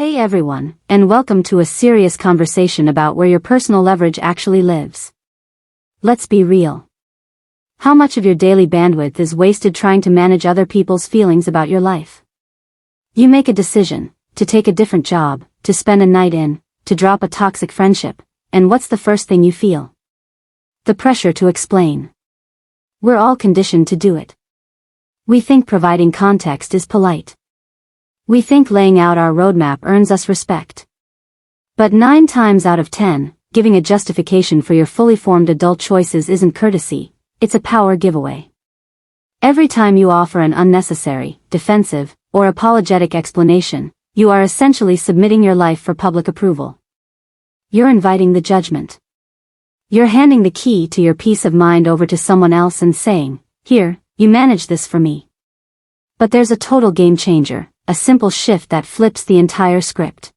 Hey everyone, and welcome to a serious conversation about where your personal leverage actually lives. Let's be real. How much of your daily bandwidth is wasted trying to manage other people's feelings about your life? You make a decision, to take a different job, to spend a night in, to drop a toxic friendship, and what's the first thing you feel? The pressure to explain. We're all conditioned to do it. We think providing context is polite. We think laying out our roadmap earns us respect. But 9 times out of 10, giving a justification for your fully formed adult choices isn't courtesy, it's a power giveaway. Every time you offer an unnecessary, defensive, or apologetic explanation, you are essentially submitting your life for public approval. You're inviting the judgment. You're handing the key to your peace of mind over to someone else and saying, "Here, you manage this for me." But there's a total game changer. A simple shift that flips the entire script.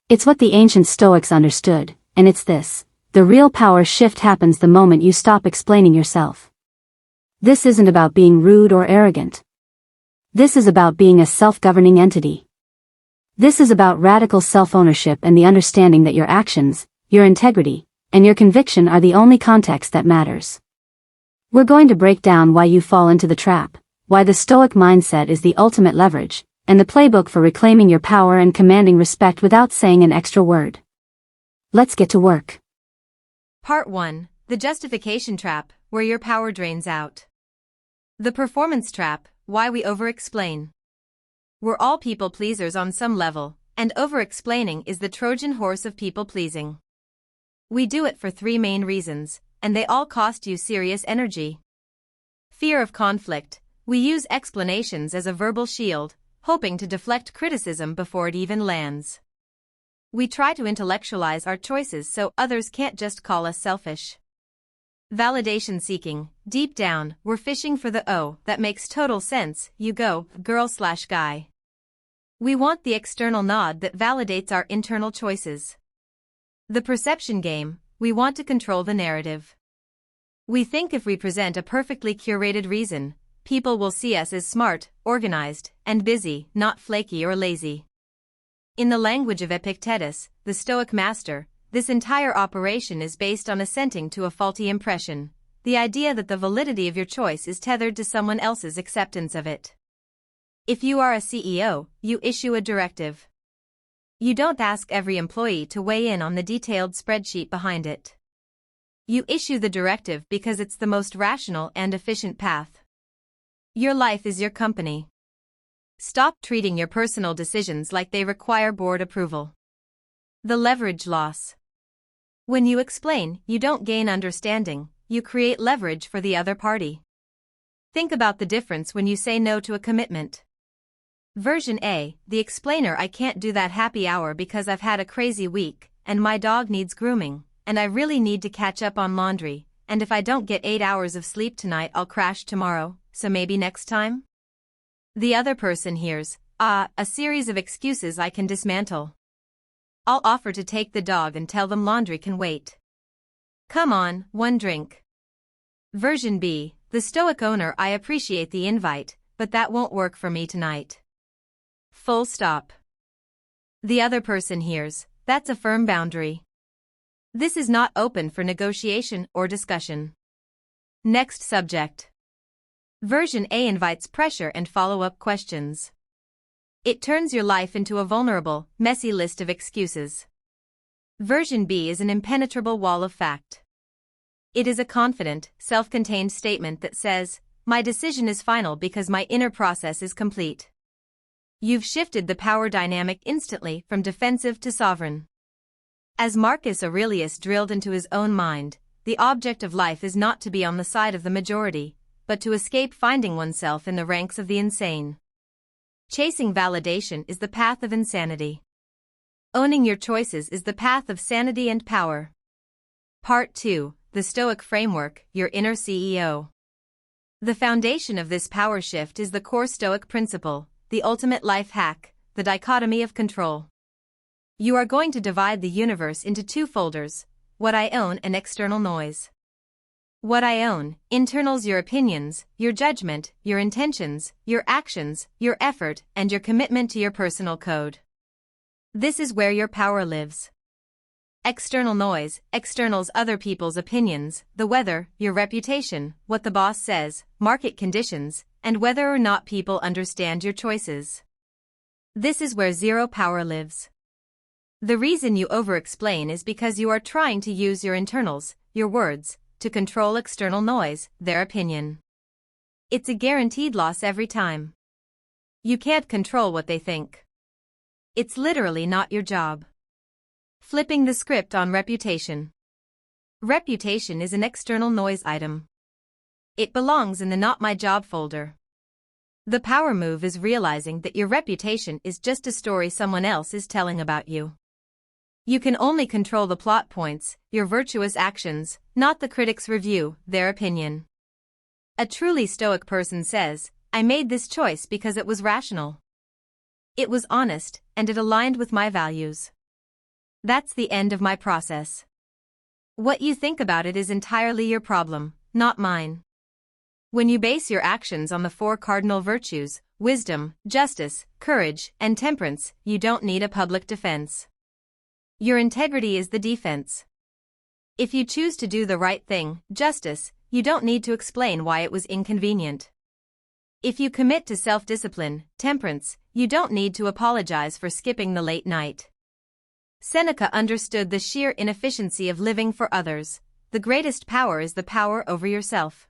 It's what the ancient Stoics understood, and it's this: the real power shift happens the moment you stop explaining yourself. This isn't about being rude or arrogant. This is about being a self-governing entity. This is about radical self-ownership and the understanding that your actions, your integrity, and your conviction are the only context that matters. We're going to break down why you fall into the trap, why the Stoic mindset is the ultimate leverage, and the playbook for reclaiming your power and commanding respect without saying an extra word. Let's get to work. Part 1. The justification trap, where your power drains out. The performance trap, why we over-explain. We're all people pleasers on some level, and over-explaining is the Trojan horse of people-pleasing. We do it for 3 main reasons, and they all cost you serious energy. Fear of conflict. We use explanations as a verbal shield, hoping to deflect criticism before it even lands. We try to intellectualize our choices so others can't just call us selfish. Validation seeking. Deep down, we're fishing for the "oh, that makes total sense, you go, girl/guy." We want the external nod that validates our internal choices. The perception game. We want to control the narrative. We think if we present a perfectly curated reason, people will see us as smart, organized, and busy, not flaky or lazy. In the language of Epictetus, the Stoic master, this entire operation is based on assenting to a faulty impression, the idea that the validity of your choice is tethered to someone else's acceptance of it. If you are a CEO, you issue a directive. You don't ask every employee to weigh in on the detailed spreadsheet behind it. You issue the directive because it's the most rational and efficient path. Your life is your company. Stop treating your personal decisions like they require board approval. The leverage loss. When you explain, you don't gain understanding, you create leverage for the other party. Think about the difference when you say no to a commitment. Version A, the explainer: "I can't do that happy hour because I've had a crazy week, and my dog needs grooming, and I really need to catch up on laundry, and if I don't get 8 hours of sleep tonight I'll crash tomorrow, so maybe next time?" The other person hears, a series of excuses I can dismantle. I'll offer to take the dog and tell them laundry can wait. Come on, 1 drink. Version B, the Stoic owner: "I appreciate the invite, but that won't work for me tonight. Full stop." The other person hears, that's a firm boundary. This is not open for negotiation or discussion. Next subject. Version A invites pressure and follow-up questions. It turns your life into a vulnerable, messy list of excuses. Version B is an impenetrable wall of fact. It is a confident, self-contained statement that says, "My decision is final because my inner process is complete." You've shifted the power dynamic instantly from defensive to sovereign. As Marcus Aurelius drilled into his own mind, the object of life is not to be on the side of the majority, but to escape finding oneself in the ranks of the insane. Chasing validation is the path of insanity. Owning your choices is the path of sanity and power. Part 2, the Stoic framework, your inner CEO. The foundation of this power shift is the core Stoic principle, the ultimate life hack, the dichotomy of control. You are going to divide the universe into 2 folders, what I own and external noise. What I own, internals: your opinions, your judgment, your intentions, your actions, your effort, and your commitment to your personal code. This is where your power lives. External noise, externals, other people's opinions, the weather, your reputation, what the boss says, market conditions, and whether or not people understand your choices. This is where zero power lives. The reason you over-explain is because you are trying to use your internals, your words, to control external noise, their opinion. It's a guaranteed loss every time. You can't control what they think. It's literally not your job. Flipping the script on reputation. Reputation is an external noise item. It belongs in the not my job folder. The power move is realizing that your reputation is just a story someone else is telling about you. You can only control the plot points, your virtuous actions, not the critic's review, their opinion. A truly stoic person says, I made this choice because it was rational. It was honest, and it aligned with my values. That's the end of my process. What you think about it is entirely your problem, not mine. When you base your actions on the 4 cardinal virtues, wisdom, justice, courage, and temperance, you don't need a public defense. Your integrity is the defense. If you choose to do the right thing, justice, you don't need to explain why it was inconvenient. If you commit to self-discipline, temperance, you don't need to apologize for skipping the late night. Seneca understood the sheer inefficiency of living for others. The greatest power is the power over yourself.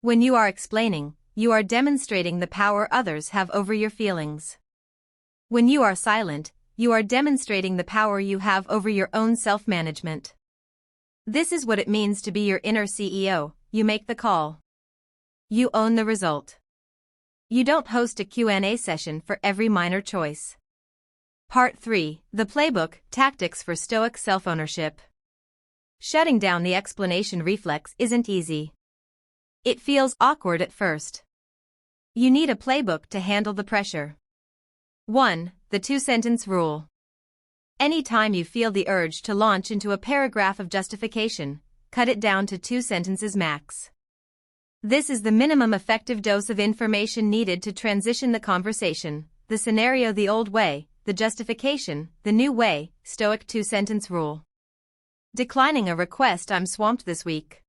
When you are explaining, you are demonstrating the power others have over your feelings. When you are silent, you are demonstrating the power you have over your own self-management. This is what it means to be your inner CEO. You make the call. You own the result. You don't host a Q&A session for every minor choice. Part 3, The Playbook, Tactics for Stoic Self-Ownership. Shutting down the explanation reflex isn't easy. It feels awkward at first. You need a playbook to handle the pressure. 1. The 2-sentence rule. Anytime you feel the urge to launch into a paragraph of justification, cut it down to 2 sentences max. This is the minimum effective dose of information needed to transition the conversation, the scenario the old way, the justification, the new way, Stoic 2-sentence rule. Declining a request. I'm swamped this week.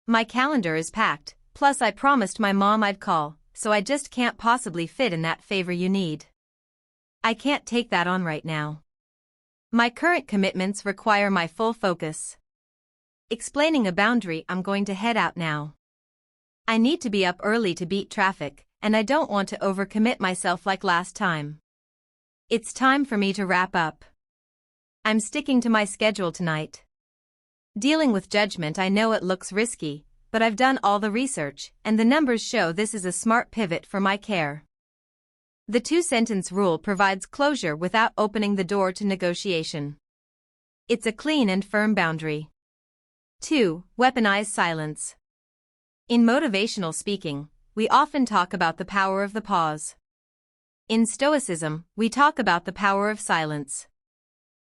My calendar is packed, plus I promised my mom I'd call, so I just can't possibly fit in that favor you need. I can't take that on right now. My current commitments require my full focus. Explaining a boundary. I'm going to head out now. I need to be up early to beat traffic, and I don't want to overcommit myself like last time. It's time for me to wrap up. I'm sticking to my schedule tonight. Dealing with judgment. I know it looks risky, but I've done all the research, and the numbers show this is a smart pivot for my care. The 2-sentence rule provides closure without opening the door to negotiation. It's a clean and firm boundary. 2. Weaponize silence. In motivational speaking, we often talk about the power of the pause. In Stoicism, we talk about the power of silence.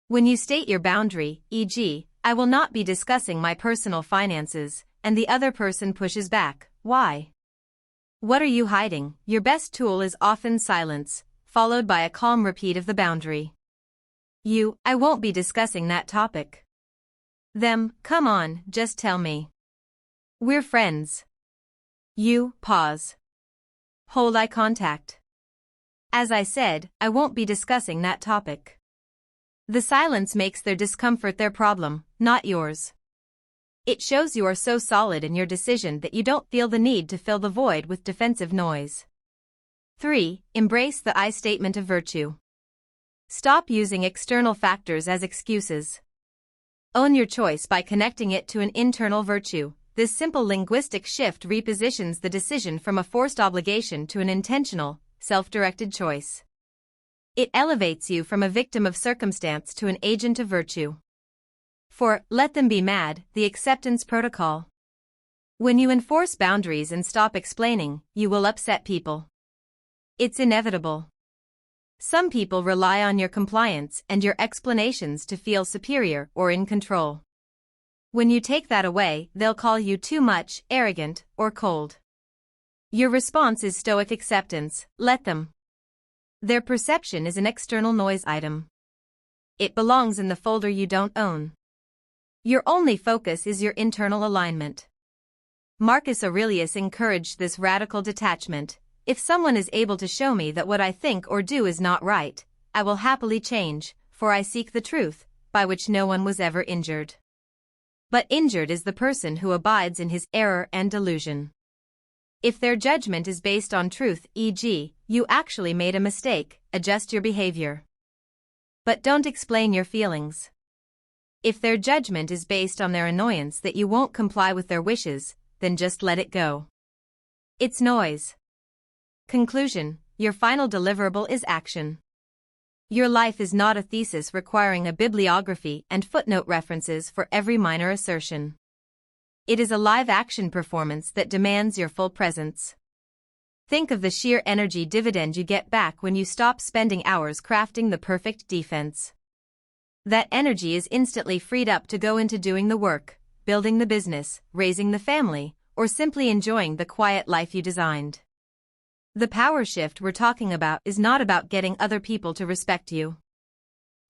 When you state your boundary, e.g., I will not be discussing my personal finances, and the other person pushes back, why? What are you hiding? Your best tool is often silence, followed by a calm repeat of the boundary. I won't be discussing that topic. Them, come on, just tell me. We're friends. Pause. Hold eye contact. As I said, I won't be discussing that topic. The silence makes their discomfort their problem, not yours. It shows you are so solid in your decision that you don't feel the need to fill the void with defensive noise. 3. Embrace the I statement of virtue. Stop using external factors as excuses. Own your choice by connecting it to an internal virtue. This simple linguistic shift repositions the decision from a forced obligation to an intentional, self-directed choice. It elevates you from a victim of circumstance to an agent of virtue. 4. Let them be mad, the acceptance protocol. When you enforce boundaries and stop explaining, you will upset people. It's inevitable. Some people rely on your compliance and your explanations to feel superior or in control. When you take that away, they'll call you too much, arrogant, or cold. Your response is stoic acceptance. Let them. Their perception is an external noise item. it belongs in the folder you don't own. Your only focus is your internal alignment. Marcus Aurelius encouraged this radical detachment. If someone is able to show me that what I think or do is not right, I will happily change, for I seek the truth, by which no one was ever injured. But injured is the person who abides in his error and delusion. If their judgment is based on truth, e.g., you actually made a mistake, adjust your behavior. But don't explain your feelings. If their judgment is based on their annoyance that you won't comply with their wishes, then just let it go. It's noise. Conclusion: your final deliverable is action. Your life is not a thesis requiring a bibliography and footnote references for every minor assertion. It is a live action performance that demands your full presence. Think of the sheer energy dividend you get back when you stop spending hours crafting the perfect defense. That energy is instantly freed up to go into doing the work, building the business, raising the family, or simply enjoying the quiet life you designed. The power shift we're talking about is not about getting other people to respect you.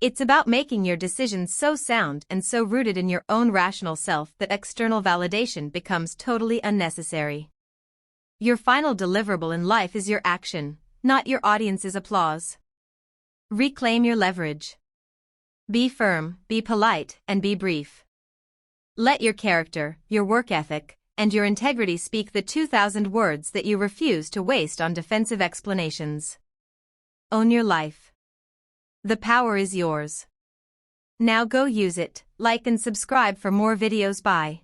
It's about making your decisions so sound and so rooted in your own rational self that external validation becomes totally unnecessary. Your final deliverable in life is your action, not your audience's applause. Reclaim your leverage. Be firm, be polite, and be brief. Let your character, your work ethic, and your integrity speak the 2,000 words that you refuse to waste on defensive explanations. Own your life. The power is yours. Now go use it, like and subscribe for more videos. Bye.